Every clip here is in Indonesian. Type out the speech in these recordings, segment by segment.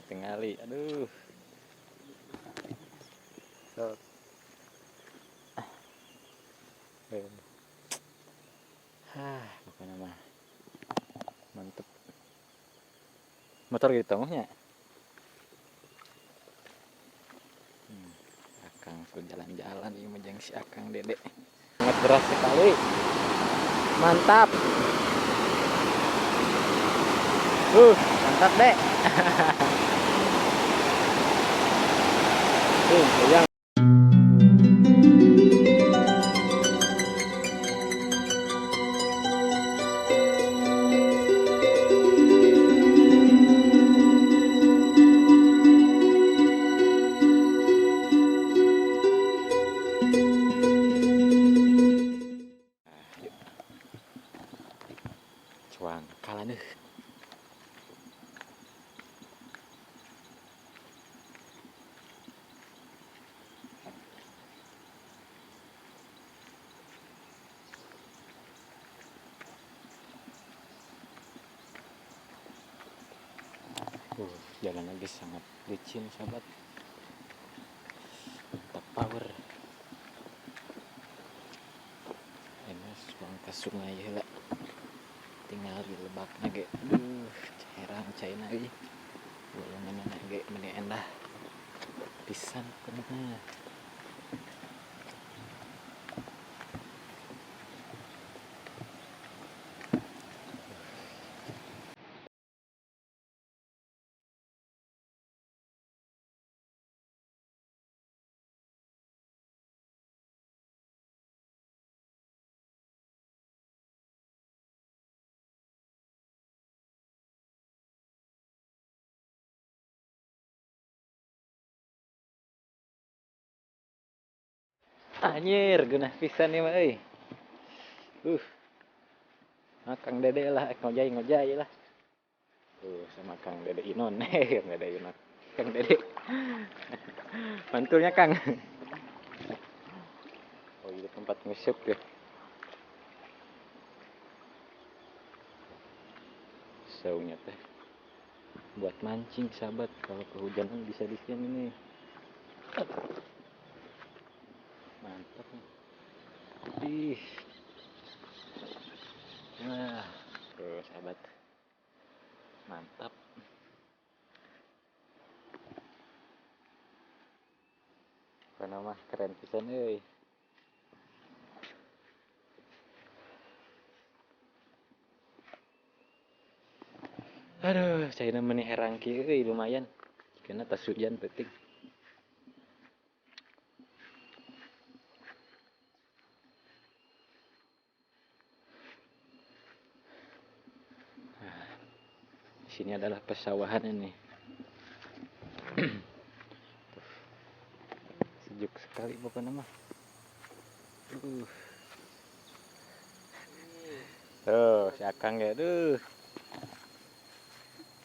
tingali. Aduh. Sok. Bukan nama. Mantep. Motor gitu maunya. Akang sudah jalan-jalan ini menjeng si Akang Dede. Sangat beras sekali. Mantap. Mantap, Dek. Yang cuang kalah deh. Jalan lagi sangat licin sahabat. Tak power. Ini suang ke sungai lah. Tinggal di lebak nage. Herang China ini. Golongan nage meni endah. Pisan kena. Anjir, genah pisan nih mah euy. Kang Dede lah, ngojay lah. Sama Kang Dede Inon. Kang Dede Inon. Kang Dede. Mantulnya Kang. Oh, ini tempat ngesuk deh. Saunya teh. Buat mancing sahabat, kalau kehujanan bisa di sini nih. Mantap nih. Nah, tuh sahabat. Mantap. Karena mah keren pisan euy. Aduh, saya meni herang kieu euy lumayan. Karena tas hujan penting. Di sini adalah pesawahan ini. Sejuk sekali pokoknya mah. Tuh, si Akang ya, aduh.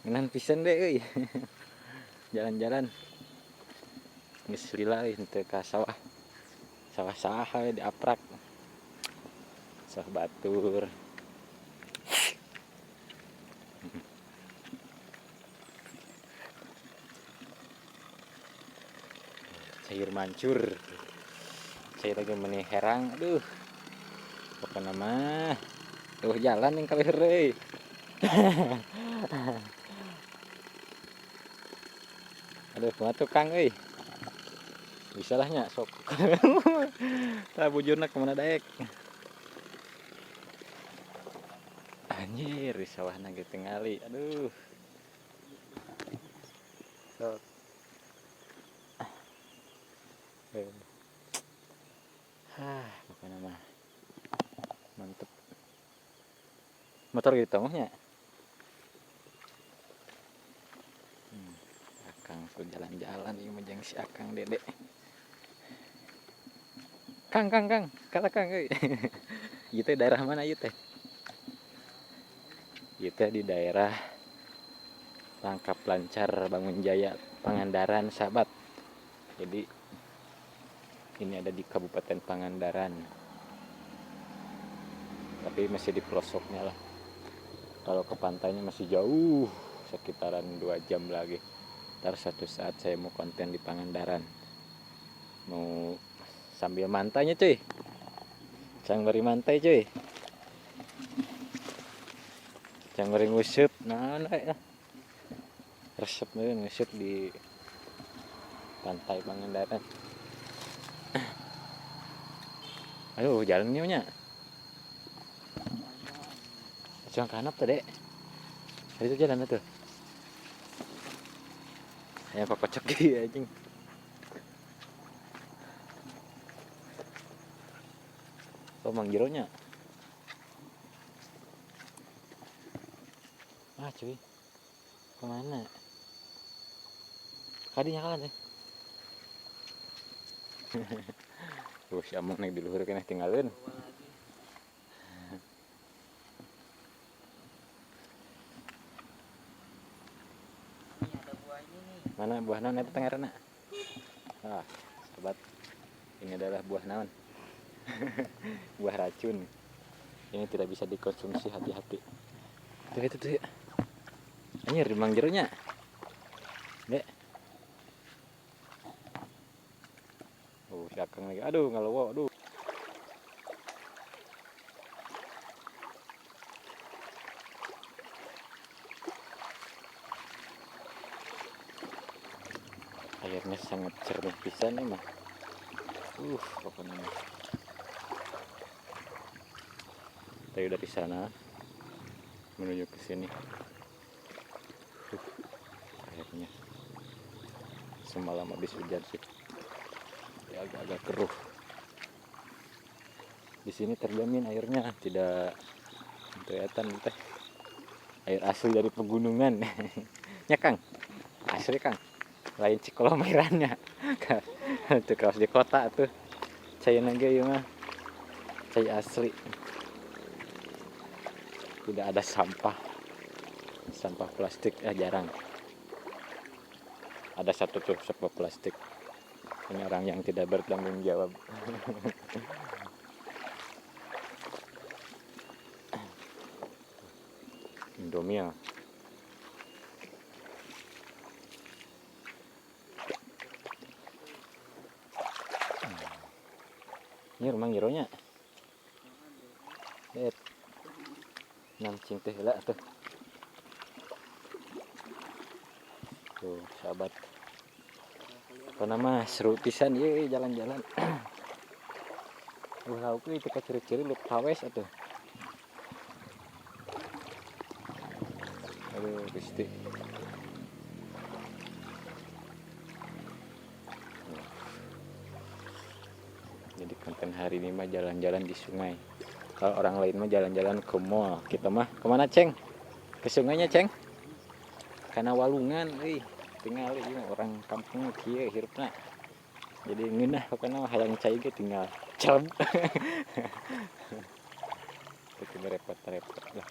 Ngenan pisan deh euy. Jalan-jalan. Geus lila henteu ka sawah. Sawah-sawah we diaprak. Sawah batur. Cair mancur. Saya lagi meni herang, aduh. Pokoknya mah. Tuh jalan yang kali euy. Aduh, kumaha tuh Kang euy. Bisa lah nya sok. Tah bujurna kemana daek. Anjir, di sawahna ge tingali. Aduh. Sok. Pokoknya mah. Mantep. Motor gitu maunya. Akang sudah jalan-jalan ini menjeng si Akang Dede. Kang, kata Kang euy. Ieu teh daerah mana ieu teh? Ieu teh di daerah Langkap Lancar Bangun Jaya Pangandaran sahabat. Jadi ini ada di Kabupaten Pangandaran. Tapi masih di pelosoknya lah. Kalau ke pantainya masih jauh, sekitaran 2 jam lagi. Ntar suatu saat saya mau konten di Pangandaran, mau sambil mantainya cuy, cangbari mantai cuy, cangbari ngusup, nah resep ngusup di pantai Pangandaran. Aduh jalannya nya jangan kanap tuh dek, itu jalan tuh yang kok kocok gitu anjing. Oh mang jeronya cuy kemana kadinya kalah deh. Si amang naik di luhur kena tinggalin. Mana buah naon itu tengarana? Sobat, ini adalah buah naon? Buah racun. Ini tidak bisa dikonsumsi, hati-hati. Tuh itu tuh ya. Anjir di mang jeronya. Dek. Dakang lagi. Aduh ngalowo, aduh. Airnya sangat jernih pisan nih mah. Pokoknya. Tapi dari sana menuju ke sini. Airnya semalam habis hujan sih. Ya, agak-agak keruh. Di sini terjamin airnya tidak kelihatan teh. Air asli dari pegunungan. Ya Kang. Asli Kang. Lain Cikolomairannya. Itu kaos di kota tuh. Cai nage ieu mah. Cai asli. Tidak ada sampah plastik jarang. Ada satu tuh sampah plastik. Ini orang yang tidak bertanggung jawab. Indomie. Ini rumah ngironya. Lihat. Nancing teh lah tuh. Tuh, sahabat. Apa nama seru pisan ye jalan-jalan. Lauk itu ciri-ciri lu tawes atuh. Aduh, Gusti. Jadi konten hari ini mah jalan-jalan di sungai. Kalau orang lain mah jalan-jalan ke mall, kita mah kemana Ceng? Ke sungainya Ceng? Karena walungan, tinggal orang kampung kieu hirupna. Jadi ngeunah pokona hayang cai ge tinggal celeb. Itu repot-repot lah.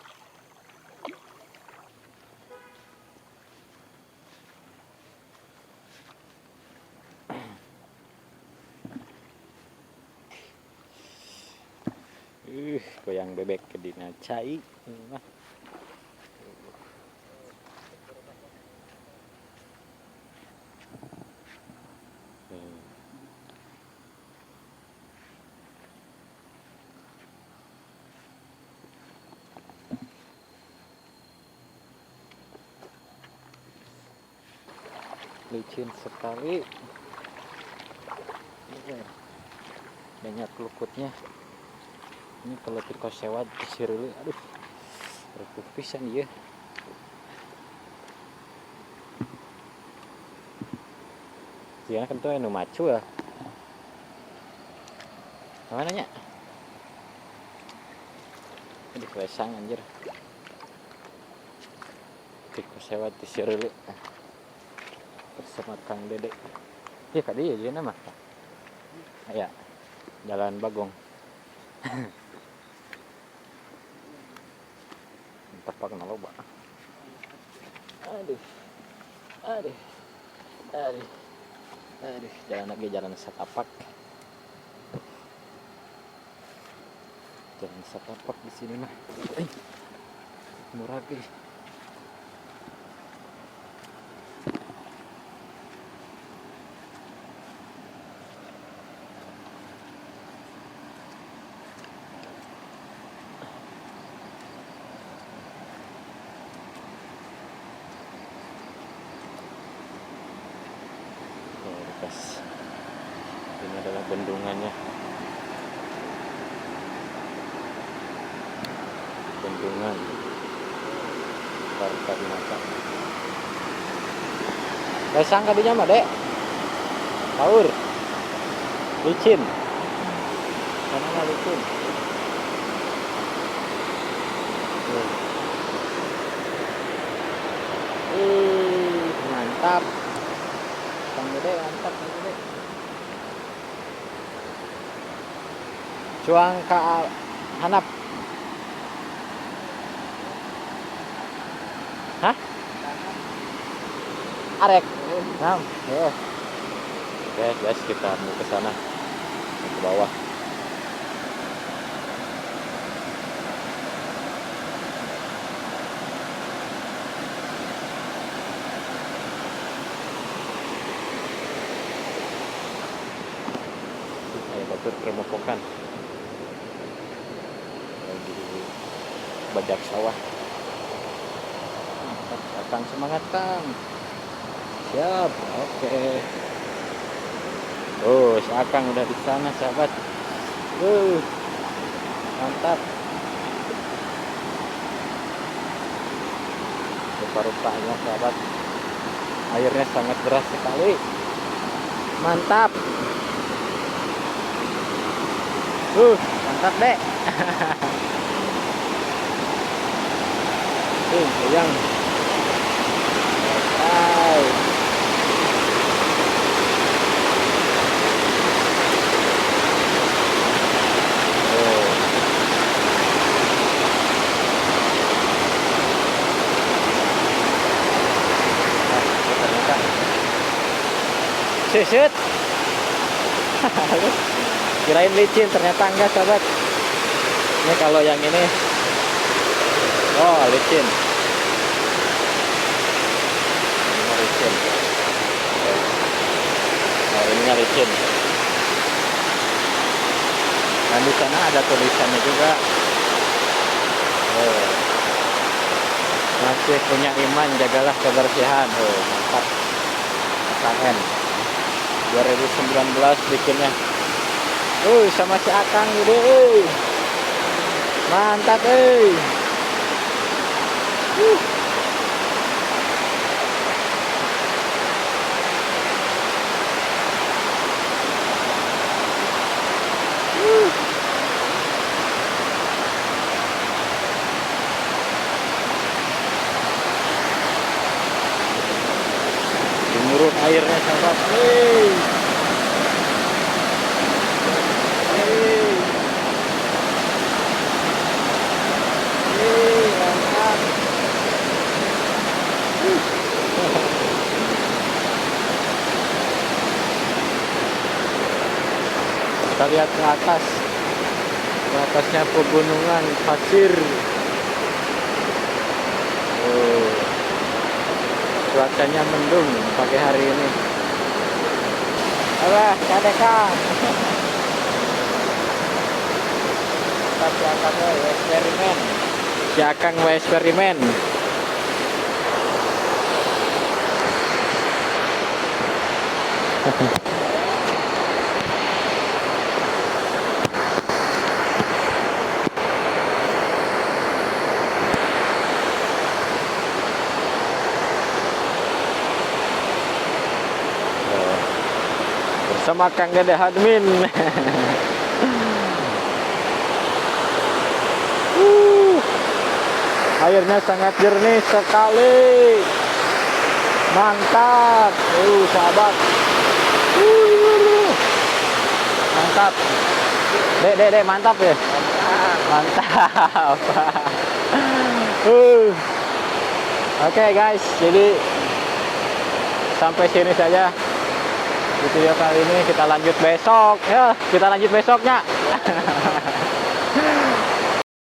Goyang bebek ke dina cai mah. Licin sekali. Banyak lukutnya. Ini kalau kita sewa di Sirili, aduh, repot pisan ya. Dia kan tuh anu macu ya. Mana nya? Aduh, lesang anjir. Kita sewa di Sirili. Bersama Kang Dede. Ya kak dia nama. Ya, Jalan Bagong. Tapak naloba. Aduh, jalan lagi jalan setapak. Jalan setapak di sini mah. Murah guys. atas. Ini adalah bendungannya. Bendungan Parta Binata. Gak sangka di mah dek. Taur. Licin. Mana licin? Mantap. Kang Gede mantap Kang Gede. Cuang ka hanap. Hah? Arek. Nah, ya. Oke, guys, kita mau ke sana. Ke bawah. Ayo batur keremopokan. Lagi bajak sawah. Kang, semangat Kang. Siap, oke. Oh, si Akang udah di sana, sahabat. Mantap. Rupa-rupanya, sahabat. Airnya sangat deras sekali. Mantap. Mantap, Dek. Sayang. Hai. Set. Kirain licin, ternyata enggak, sahabat. Ini kalau yang ini, oh licin. Ini licin. Nah, ininya licin. Dan di sana ada tulisannya juga. Masih punya iman, jagalah kebersihan. Mantap. KKN 2019 bikinnya. Sama si Akang gede. Mantap, Murun airnya, sahabat. Mantap. Kita lihat ke atas. Ke atasnya pegunungan pasir. Cuacanya mendung pagi hari ini. Alah, Kang. Tapi Akang eksperimen. Si Akang eksperimen. Bersama Kang Gede admin. Airnya sangat jernih sekali. Mantap. Sahabat. Mantap. Dek, mantap ya? Mantap. Oke, guys, jadi sampai sini saja di video kali ini. Kita lanjut besok ya. Kita lanjut besoknya.